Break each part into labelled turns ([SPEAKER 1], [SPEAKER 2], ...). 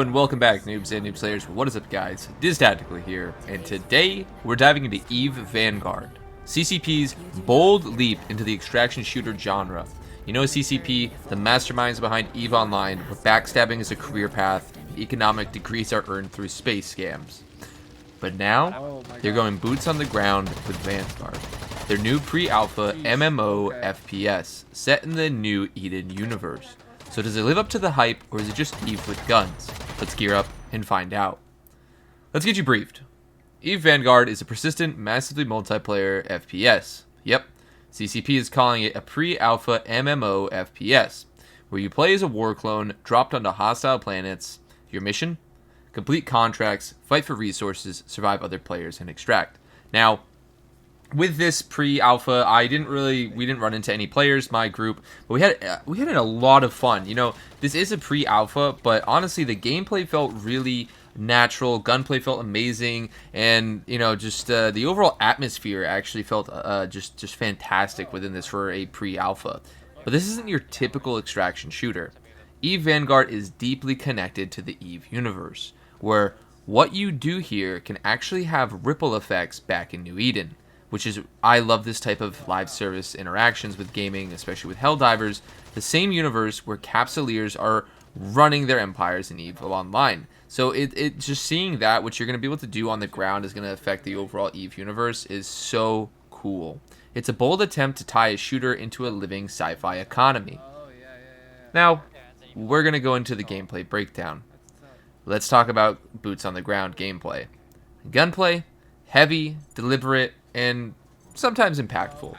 [SPEAKER 1] Hello and welcome back, noobs and noob slayers. What is up, guys? Diz Tactical here, and today we're diving into EVE Vanguard, CCP's bold leap into the extraction shooter genre. You know CCP, the masterminds behind EVE Online, where backstabbing is a career path, economic degrees are earned through space scams. But now, they're going boots on the ground with Vanguard, their new pre-alpha MMO FPS, set in the new Eden universe. So does it live up to the hype, or is it just EVE with guns? Let's gear up and find out. Let's get you briefed. EVE Vanguard is a persistent, massively multiplayer FPS. Yep, CCP is calling it a pre-alpha MMO FPS, where you play as a war clone dropped onto hostile planets. Your mission? Complete contracts, fight for resources, survive other players, and extract. Now, with this pre-alpha, we didn't run into any players, my group, but we had a lot of fun. You know, this is a pre-alpha, but honestly, the gameplay felt really natural, gunplay felt amazing, and you know, just the overall atmosphere actually felt just fantastic within this for a pre-alpha. But this isn't your typical extraction shooter. EVE Vanguard is deeply connected to the EVE universe, where what you do here can actually have ripple effects back in New Eden. Which is, I love this type of live service interactions with gaming, especially with Helldivers, the same universe where Capsuleers are running their empires in EVE Online. So it just seeing that, what you're going to be able to do on the ground is going to affect the overall EVE universe is so cool. It's a bold attempt to tie a shooter into a living sci-fi economy. Now, we're going to go into the gameplay breakdown. Let's talk about boots on the ground gameplay. Gunplay, heavy, deliberate, and sometimes impactful.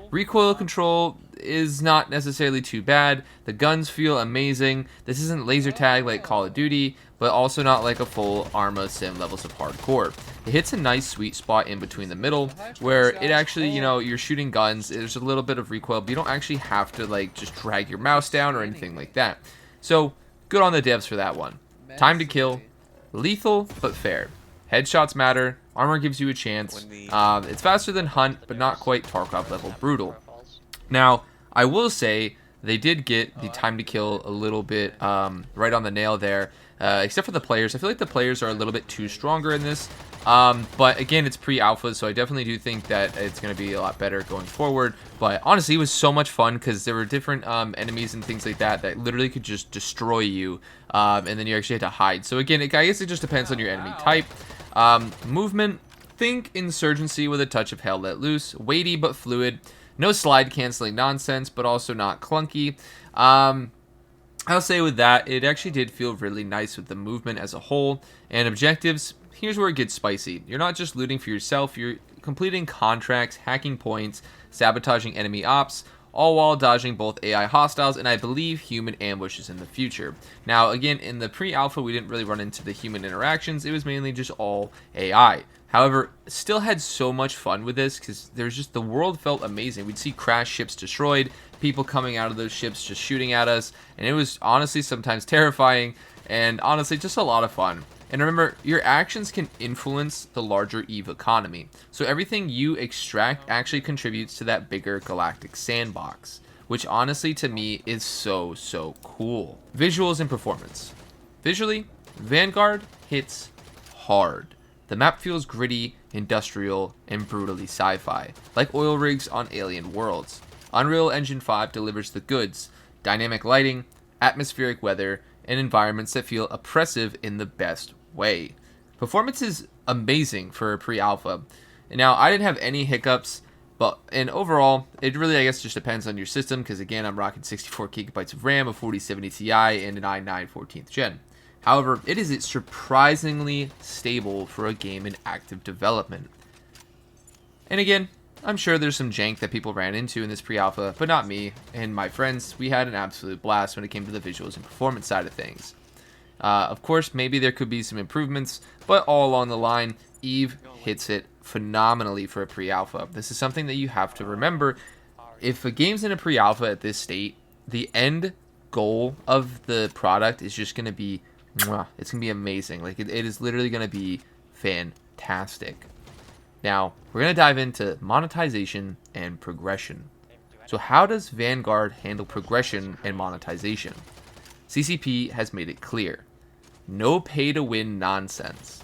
[SPEAKER 1] Recoil control is not necessarily too bad. The guns feel amazing. This isn't laser tag like Call of Duty, but also not like a full Arma sim levels of hardcore. It hits a nice sweet spot in between the middle, where it actually, you know, you're shooting guns, there's a little bit of recoil, but you don't actually have to like just drag your mouse down or anything like that. So, good on the devs for that one. Time to kill, lethal but fair. Headshots matter, armor gives you a chance. It's faster than Hunt, but not quite Tarkov level brutal. Now, I will say they did get the time to kill a little bit right on the nail there, except for the players. I feel like the players are a little bit too stronger in this. But again, it's pre-alpha, so I definitely do think that it's going to be a lot better going forward. But honestly, it was so much fun because there were different enemies and things like that that literally could just destroy you, and then you actually had to hide. So again, I guess it just depends on your enemy type. Movement, think Insurgency with a touch of Hell Let Loose. Weighty but fluid. No slide canceling nonsense, but also not clunky. I'll say with that, it actually did feel really nice with the movement as a whole. And objectives, here's where it gets spicy. You're not just looting for yourself, you're completing contracts, hacking points, sabotaging enemy ops, all while dodging both AI hostiles and I believe human ambushes in the future. Now again, in the pre-alpha we didn't really run into the human interactions, it was mainly just all AI. However, still had so much fun with this because there's just, the world felt amazing. We'd see crash ships destroyed, people coming out of those ships just shooting at us, and it was honestly sometimes terrifying and honestly just a lot of fun. And remember, your actions can influence the larger EVE economy. So everything you extract actually contributes to that bigger galactic sandbox, which honestly to me is so cool. Visuals and performance. Visually, Vanguard hits hard. The map feels gritty, industrial, and brutally sci-fi, like oil rigs on alien worlds. Unreal Engine 5 delivers the goods, dynamic lighting, atmospheric weather, and environments that feel oppressive in the best way. Performance is amazing for a pre-alpha. Now, I didn't have any hiccups, and overall, it really, I guess, just depends on your system, because again, I'm rocking 64 gigabytes of RAM, a 4070 Ti, and an i9 14th gen. However, it is surprisingly stable for a game in active development. And again, I'm sure there's some jank that people ran into in this pre-alpha, but not me and my friends. We had an absolute blast when it came to the visuals and performance side of things. Of course, maybe there could be some improvements, but all along the line, EVE hits it phenomenally for a pre-alpha. This is something that you have to remember. If a game's in a pre-alpha at this state, the end goal of the product is just going to be, it's going to be amazing. Like, it is literally going to be fantastic. Now, we're going to dive into monetization and progression. So how does Vanguard handle progression and monetization? CCP has made it clear. No pay-to-win nonsense.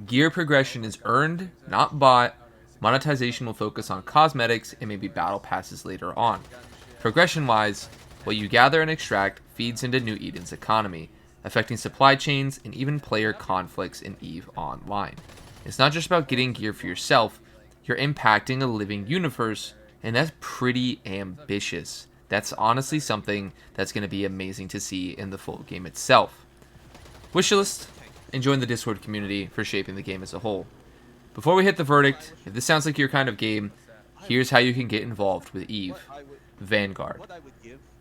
[SPEAKER 1] Gear progression is earned, not bought. Monetization will focus on cosmetics and maybe battle passes later on. Progression-wise, what you gather and extract feeds into New Eden's economy, affecting supply chains and even player conflicts in EVE Online. It's not just about getting gear for yourself, you're impacting a living universe, and that's pretty ambitious. That's honestly something that's going to be amazing to see in the full game itself. Wishlist, and join the Discord community for shaping the game as a whole. Before we hit the verdict, if this sounds like your kind of game, here's how you can get involved with EVE. Vanguard.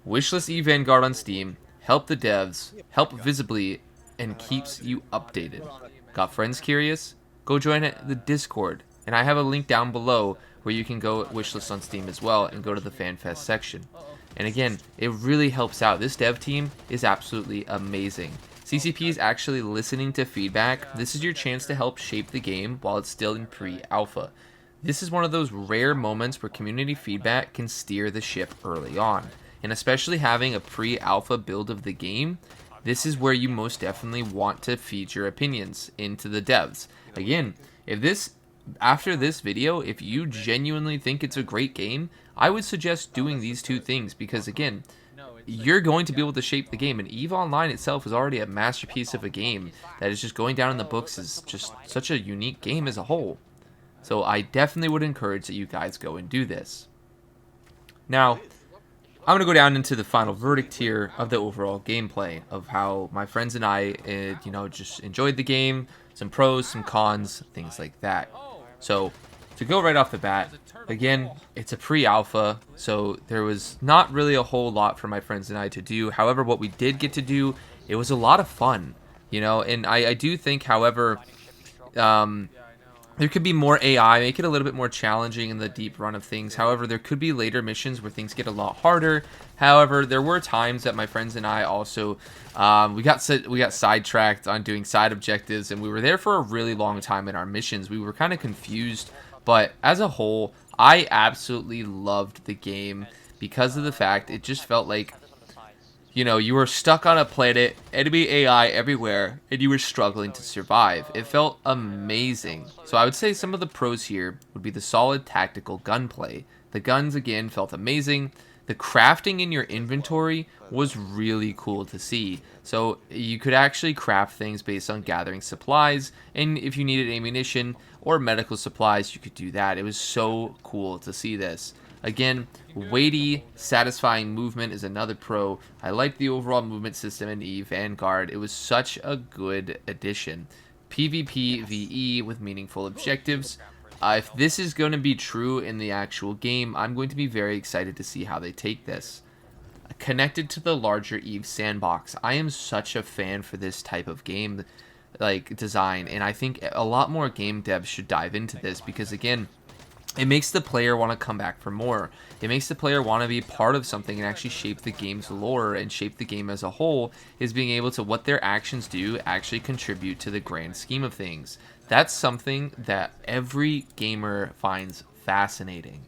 [SPEAKER 1] Wishlist EVE Vanguard on Steam, help the devs, help visibly, and keeps you updated. Got friends curious? Go join the Discord, and I have a link down below where you can go wishlist on Steam as well and go to the FanFest section. And again, it really helps out. This dev team is absolutely amazing. CCP is actually listening to feedback. This is your chance to help shape the game while it's still in pre-alpha. This is one of those rare moments where community feedback can steer the ship early on. And especially having a pre-alpha build of the game, this is where you most definitely want to feed your opinions into the devs. Again, after this video, if you genuinely think it's a great game, I would suggest doing these two things because, again, you're going to be able to shape the game, and EVE Online itself is already a masterpiece of a game that is just going down in the books as just such a unique game as a whole. So I definitely would encourage that you guys go and do this. Now, I'm going to go down into the final verdict here of the overall gameplay of how my friends and I, just enjoyed the game, some pros, some cons, things like that. So, to go right off the bat, again, it's a pre-alpha, so there was not really a whole lot for my friends and I to do. However, what we did get to do, it was a lot of fun, and I do think, however, there could be more AI, make it a little bit more challenging in the deep run of things. However, there could be later missions where things get a lot harder. However, there were times that my friends and I also, we got sidetracked on doing side objectives, and we were there for a really long time in our missions. We were kind of confused, but as a whole, I absolutely loved the game because of the fact it just felt like, you were stuck on a planet, enemy AI everywhere, and you were struggling to survive. It felt amazing. So I would say some of the pros here would be the solid tactical gunplay. The guns, again, felt amazing. The crafting in your inventory was really cool to see. So you could actually craft things based on gathering supplies, and if you needed ammunition or medical supplies, you could do that. It was so cool to see this. Again, weighty, satisfying movement is another pro. I like the overall movement system in EVE Vanguard. It was such a good addition. PvP VE with meaningful objectives. If this is going to be true in the actual game, I'm going to be very excited to see how they take this. Connected to the larger EVE sandbox, I am such a fan for this type of game design, and I think a lot more game devs should dive into this because, again, it makes the player want to come back for more. It makes the player want to be part of something and actually shape the game's lore and shape the game as a whole, is being able to, what their actions do, actually contribute to the grand scheme of things. That's something that every gamer finds fascinating.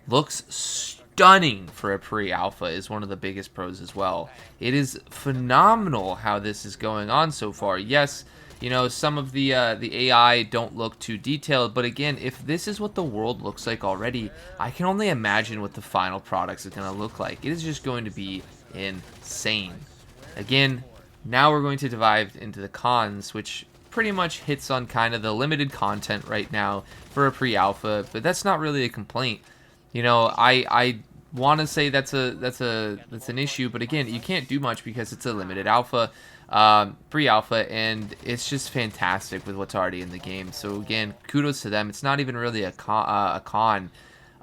[SPEAKER 1] Looks stunning for a pre-alpha is one of the biggest pros as well. It is phenomenal how this is going on so far. Yes, some of the AI don't look too detailed, but again, if this is what the world looks like already, I can only imagine what the final products are going to look like. It is just going to be insane. Again, now we're going to dive into the cons, which pretty much hits on kind of the limited content right now for a pre-alpha, but that's not really a complaint. I want to say that's an issue, but again, you can't do much because it's a limited alpha. Pre-alpha, and it's just fantastic with what's already in the game. So again, kudos to them. It's not even really a con.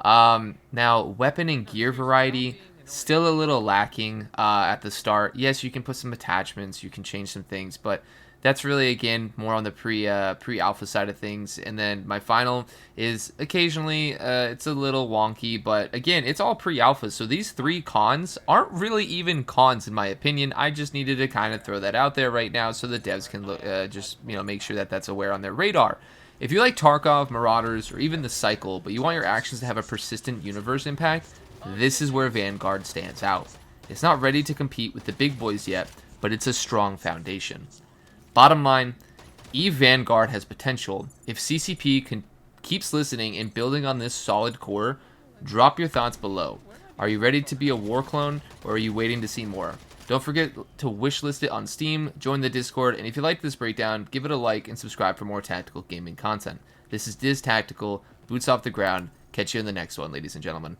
[SPEAKER 1] Now, weapon and gear variety, still a little lacking at the start. Yes, you can put some attachments, you can change some things, but that's really, again, more on the pre-alpha side of things. And then my final is occasionally it's a little wonky, but again, it's all pre-alpha. So these three cons aren't really even cons in my opinion. I just needed to kind of throw that out there right now so the devs can make sure that that's aware on their radar. If you like Tarkov, Marauders, or even the Cycle, but you want your actions to have a persistent universe impact, this is where Vanguard stands out. It's not ready to compete with the big boys yet, but it's a strong foundation. Bottom line, EVE Vanguard has potential. If CCP keeps listening and building on this solid core, drop your thoughts below. Are you ready to be a war clone, or are you waiting to see more? Don't forget to wishlist it on Steam, join the Discord, and if you like this breakdown, give it a like and subscribe for more tactical gaming content. This is Diz Tactical, boots off the ground. Catch you in the next one, ladies and gentlemen.